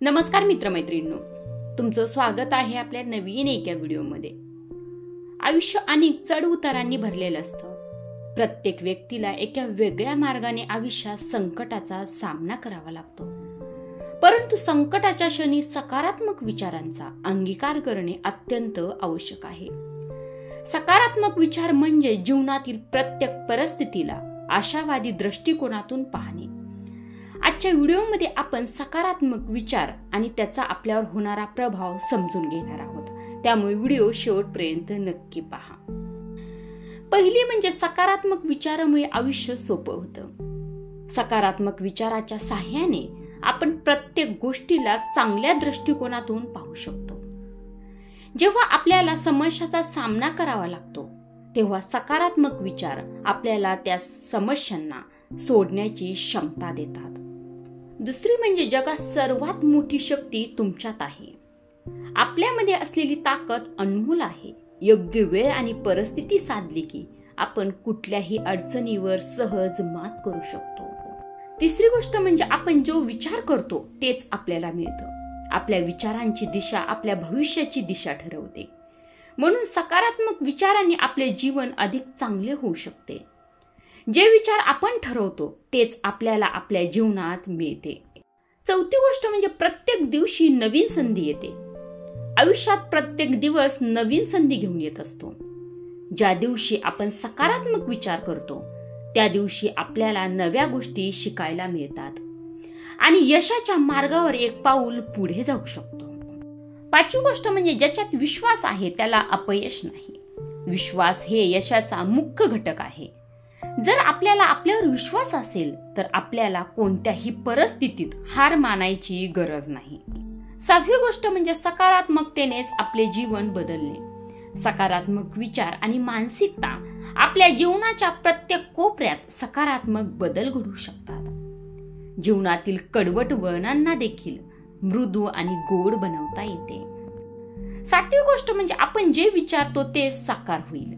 नमस्कार मित्रमैत्रिणींनो, तुमचं स्वागत आहे आपल्या नवीन एका व्हिडिओमध्ये। आयुष्य अनेक चढ उतारांनी भरलेलं असतं। प्रत्येक व्यक्तीला एका वेगळ्या मार्गाने आयुष्यात संकटाचा सामना करावा लागतो, परंतु संकटाच्या क्षणी सकारात्मक विचारांचा अंगीकार करणे अत्यंत आवश्यक आहे। सकारात्मक विचार म्हणजे जीवनातील प्रत्येक परिस्थितीला आशावादी दृष्टिकोनातून पाहणे। आजच्या व्हिडिओमध्ये आपण सकारात्मक विचार आणि त्याचा आपल्यावर होणारा प्रभाव समजून घेणार आहोत, त्यामुळे व्हिडिओ शेवटपर्यंत नक्की पहा। पहिली म्हणजे सकारात्मक विचारामुळे आयुष्य सोपं होतं। सकारात्मक विचाराच्या साहाय्याने आपण प्रत्येक गोष्टीला चांगल्या दृष्टिकोनातून पाहू शकतो। जेव्हा आपल्याला समस्याचा सामना करावा लागतो तेव्हा सकारात्मक विचार आपल्याला त्या समस्यांना सोडण्याची क्षमता देतात। दुसरी म्हणजे जगात सर्वात मोठी शक्ती तुमच्यात आहे। आपल्यामध्ये असलेली ताकद अनमोल आहे। योग्य वेळ आणि परिस्थिती साधली की आपण कुठल्याही अडचणीवर सहज मात करू शकतो। तिसरी गोष्ट म्हणजे आपण जो विचार करतो तेच आपल्याला मिळतं। आपल्या विचारांची दिशा आपल्या भविष्याची दिशा ठरवते, म्हणून सकारात्मक विचारांनी आपले जीवन अधिक चांगले होऊ शकते। जे विचार आपण ठरवतो तेच आपल्याला आपल्या जीवनात मिळते। चौथी गोष्ट म्हणजे प्रत्येक दिवशी नवीन संधी येते। आयुष्यात प्रत्येक दिवस नवीन संधी घेऊन येत असतो। ज्या दिवशी आपण सकारात्मक विचार करतो त्या दिवशी आपल्याला नव्या गोष्टी शिकायला मिळतात आणि यशाच्या मार्गावर एक पाऊल पुढे जाऊ शकतो। पाचवी गोष्ट म्हणजे ज्याच्यात विश्वास आहे त्याला अपयश नाही। विश्वास हे यशाचा मुख्य घटक आहे। जर आपल्याला आपल्यावर विश्वास असेल तर आपल्याला कोणत्याही परिस्थितीत हार मानायची गरज नाही। सहावी गोष्ट म्हणजे सकारात्मकतेनेच आपले जीवन बदलणे। सकारात्मक विचार आणि मानसिकता आपल्या जीवनाच्या प्रत्येक कोपऱ्यात सकारात्मक बदल घडवू शकतात। जीवनातील कडवट वळणांना देखील मृदू आणि गोड बनवता येते। सातवी गोष्ट म्हणजे आपण जे विचारतो ते साकार होईल।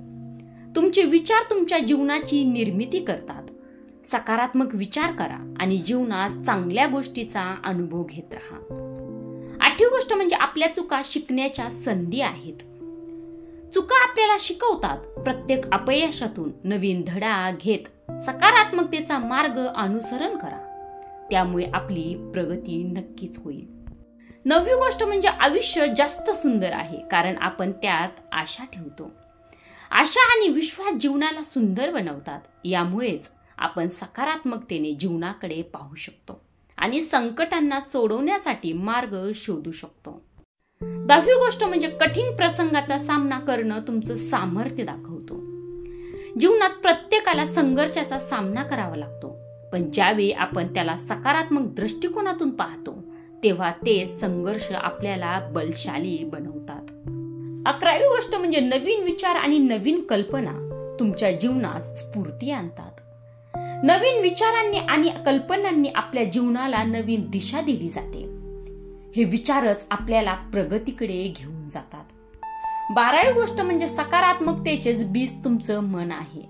तुमचे विचार तुमच्या जीवनाची निर्मिती करतात। सकारात्मक विचार करा आणि जीवनात चांगल्या गोष्टीचा अनुभव घेत राहा। आठवी गोष्ट म्हणजे आपल्या चुका शिकण्याच्या संधी आहेत। चुका आपल्याला शिकवतात। प्रत्येक अपयशातून नवीन धडा घेत सकारात्मकतेचा मार्ग अनुसरण करा, त्यामुळे आपली प्रगती नक्कीच होईल। नववी गोष्ट म्हणजे आयुष्य जास्त सुंदर आहे कारण आपण त्यात आशा ठेवतो। आशा आणि विश्वास जीवनाला सुंदर बनवतात। यामुळेच आपण सकारात्मकतेने जीवनाकडे पाहू शकतो आणि संकटांना सोडवण्यासाठी मार्ग शोधू शकतो। 10वी गोष्ट म्हणजे कठीण प्रसंगाचा सामना करणं तुमचं सामर्थ्य दाखवतो। जीवनात प्रत्येकाला संघर्षाचा सामना करावा लागतो, पण ज्यावेळी आपण त्याला सकारात्मक दृष्टिकोनातून पाहतो तेव्हा ते संघर्ष आपल्याला बलशाली बनवतात। 11वी गोष्ट म्हणजे नवीन विचार आणि नवीन कल्पना तुमच्या जीवनात स्फूर्ती आणतात। नवीन विचारांनी आणि कल्पनांनी आपल्या जीवनाला नवीन दिशा दिली जाते। हे विचारच आपल्याला प्रगतीकडे घेऊन जातात। 12वी गोष्ट म्हणजे सकारात्मकतेचेच बीज तुमचं मन आहे।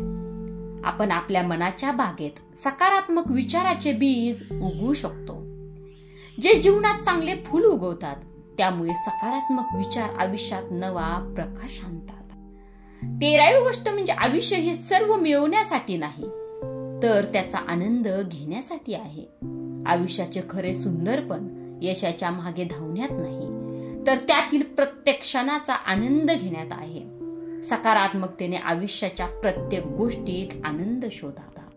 आपण आपल्या मनाच्या बागेत सकारात्मक विचाराचे बीज उगवू शकतो, जे जीवनात चांगले फूल उगवतात। त्यामुळे सकारात्मक विचार आयुष्यात नवा प्रकाश आणतात। 13वी गोष्ट म्हणजे आयुष्य हे सर्व मिळवण्यासाठी नाही तर त्याचा आनंद घेण्यासाठी आहे। आयुष्याचे खरे सुंदरपण यशाच्या मागे धावण्यात नाही तर त्यातील प्रत्येक क्षणाचा आनंद घेण्यात आहे। सकारात्मकतेने आयुष्याच्या प्रत्येक गोष्टीत आनंद शोधाता।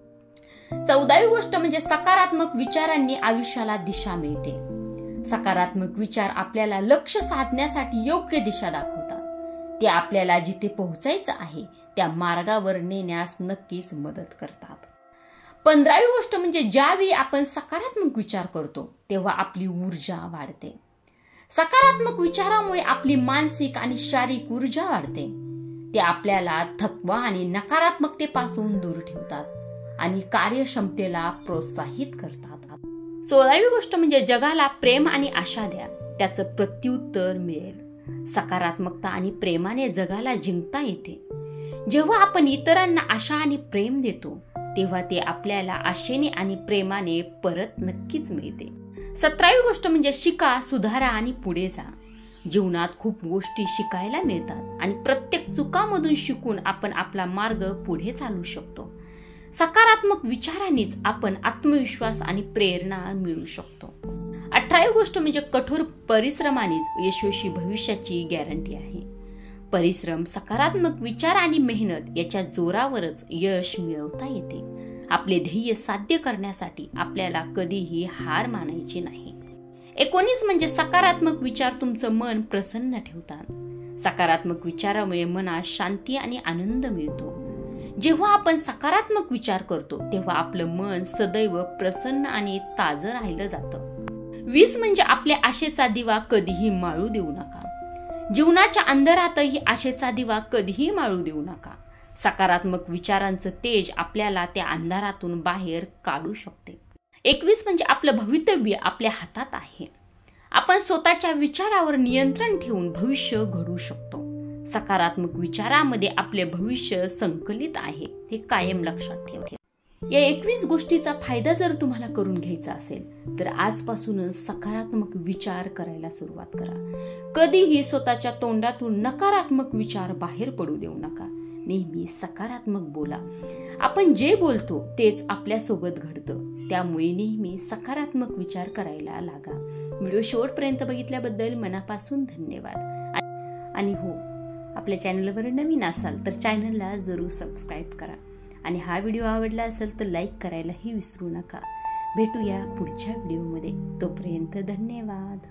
14वी गोष्ट म्हणजे सकारात्मक विचारांनी आयुष्याला दिशा मिळते। सकारात्मक विचार आपल्याला लक्ष्य साधण्यासाठी योग्य दिशा दाखवतात। ते आपल्याला जिथे पोहोचायचं आहे त्या मार्गावर नेण्यास नक्कीच मदत करतात। 15वी गोष्ट म्हणजे ज्यावेळी आपण सकारात्मक विचार करतो तेव्हा आपली ऊर्जा वाढते। सकारात्मक विचारामुळे आपली मानसिक आणि शारीरिक ऊर्जा वाढते। ते आपल्याला थकवा आणि नकारात्मकतेपासून दूर ठेवतात आणि कार्यक्षमतेला प्रोत्साहित करतात। 16वी गोष्ट म्हणजे जगाला प्रेम आणि आशा द्या, त्याचं प्रत्युत्तर मिळेल। सकारात्मकता आणि प्रेमाने जगाला जिंकता येते। जेव्हा आपण इतरांना आशा आणि प्रेम देतो तेव्हा ते आपल्याला आशेने आणि प्रेमाने परत नक्कीच मिळते। 17वी गोष्ट म्हणजे शिका, सुधारा आणि पुढे जा. जीवनात खूप गोष्टी शिकायला मिळतात आणि प्रत्येक चुकामधून शिकून आपण आपला मार्ग पुढे चालू शकतो. सकारात्मक विचारांनीच आपण आत्मविश्वास आणि प्रेरणा मिळवू शकतो. 18वी गोष्ट म्हणजे कठोर परिश्रमानेच यशस्वी भविष्याची गॅरंटी आहे. परिश्रम, सकारात्मक विचार आणि मेहनत याच्या जोरावरच यश मिळवता येते. आपले ध्येय साध्य करण्यासाठी आपल्याला कधीही हार मानायची नाही. 19 म्हणजे सकारात्मक विचार तुमचं मन प्रसन्न ठेवतात. सकारात्मक विचारामुळे मनात शांती आणि आनंद मिळतो. जेव्हा आपण सकारात्मक विचार करतो तेव्हा आपलं मन सदैव प्रसन्न आणि ताजं राहिलं जातं. 20 म्हणजे आपल्या आशेचा दिवा कधीही माळू देऊ नका. जीवनाच्या अंधारातही आशेचा दिवा कधीही माळू देऊ नका. सकारात्मक विचारांचं तेज आपल्याला त्या अंधारातून बाहेर काढू शकते. 21 म्हणजे आपलं भवितव्य आपल्या हातात आहे. आपण स्वतःच्या विचारावर नियंत्रण ठेवून भविष्य घडवू शकतो. सकारात्मक विचारामध्ये आपले भविष्य संकलित आहे हे कायम लक्षात ठेवा. या 21 गोष्टीचा फायदा जर तुम्हाला करून घ्यायचा असेल तर आजपासूनच सकारात्मक विचार करायला सुरुवात करा. कधीही स्वतःच्या तोंडातून नकारात्मक विचार बाहेर पडू देऊ नका. नेहमी सकारात्मक बोला. आपण जे बोलतो तेच आपल्यासोबत घडतं. त्यामुळे नेहमी सकारात्मक विचार करायला लागा. व्हिडिओ शेवटपर्यंत बघितल्याबद्दल मनापासून धन्यवाद. आणि हो, आपल्या चॅनलवर नवीन असाल तर चॅनलला जरूर सबस्क्राईब करा. आणि हा व्हिडिओ आवडला असेल तर लाईक करायलाही विसरू नका. भेटूया पुढच्या व्हिडिओमध्ये. तोपर्यंत धन्यवाद.